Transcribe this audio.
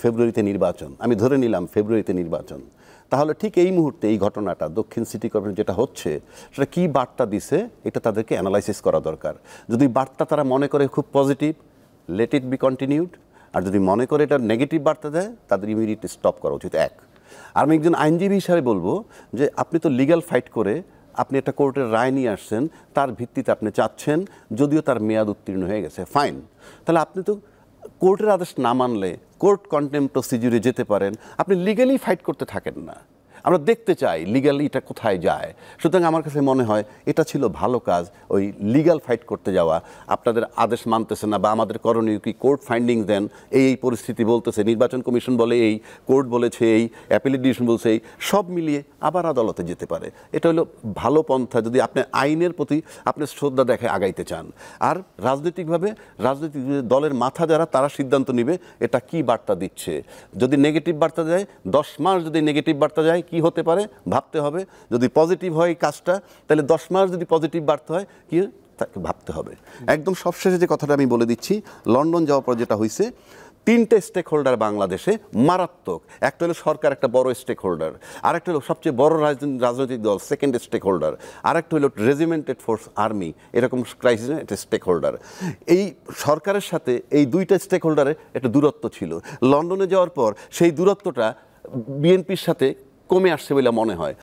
ফেব্রুয়ারিতে নির্বাচন, আমি ধরে নিলাম ফেব্রুয়ারিতে নির্বাচন, তাহলে ঠিক এই মুহূর্তে এই ঘটনাটা দক্ষিণ সিটি কর্পোরেশন যেটা হচ্ছে সেটা কী বার্তা দিছে এটা তাদেরকে অ্যানালাইসিস করা দরকার। যদি বার্তা তারা মনে করে খুব positive, let it be continued. আর যদি মনে করে এটা নেগেটিভ বার্তা দেয় তাদের ইমিডিয়েটলি স্টপ করা উচিত। এক, আর আমি একজন আইনজীবী হিসাবে বলবো যে আপনি তো লিগ্যাল ফাইট করে আপনি একটা কোর্টের রায় নিয়ে আসছেন, তার ভিত্তিতে আপনি চাচ্ছেন, যদিও তার মেয়াদ উত্তীর্ণ হয়ে গেছে, ফাইন, তাহলে আপনি তো কোর্টের আদেশ না মানলে কোর্ট কন্টেম্প প্রসিডিউরে যেতে পারেন, আপনি লিগ্যালি ফাইট করতে থাকেন না। আমরা দেখতে চাই লিগ্যালি এটা কোথায় যায়। সুতরাং আমার কাছে মনে হয় এটা ছিল ভালো কাজ, ওই লিগ্যাল ফাইট করতে যাওয়া। আপনাদের আদেশ মানতেছে না বা আমাদের করণীয় কি, কোর্ট ফাইন্ডিং দেন, এই পরিস্থিতি বলতেছে, নির্বাচন কমিশন বলে এই, কোর্ট বলেছে এই, অ্যাপিলেট ডিভিশন বলছে এই, সব মিলিয়ে আবার আদালতে যেতে পারে। এটা হলো ভালো পন্থা যদি আপনি আইনের প্রতি আপনি শ্রদ্ধা দেখে আগাইতে চান। আর রাজনৈতিক দলের মাথা যারা, তারা সিদ্ধান্ত নেবে এটা কি বার্তা দিচ্ছে। যদি নেগেটিভ বার্তা দেয়, 10 মাস যদি নেগেটিভ বার্তা যায় কি হতে পারে ভাবতে হবে। যদি পজিটিভ হয় কাজটা, তাহলে 10 মাস যদি পজিটিভ বার্তা হয় কি তাকে ভাবতে হবে। একদম সবশেষে যে কথাটা আমি বলে দিচ্ছি, লন্ডন যাওয়ার পর যেটা হয়েছে, 3টে স্টেক হোল্ডার বাংলাদেশে মারাত্মক। একটা হলো সরকার, একটা বড় স্টেক হোল্ডার, আরেকটা হলো সবচেয়ে বড় রাজনৈতিক দল, সেকেন্ড স্টেক হোল্ডার, আরেকটা হলো রেজিমেন্টেড ফোর্স আর্মি, এরকম ক্রাইসিসে একটা স্টেক হোল্ডার। এই সরকারের সাথে এই 2টা স্টেক হোল্ডারের একটা দূরত্ব ছিল। লন্ডনে যাওয়ার পর সেই দূরত্বটা বিএনপির সাথে কমে আসছে বলে মনে হয়।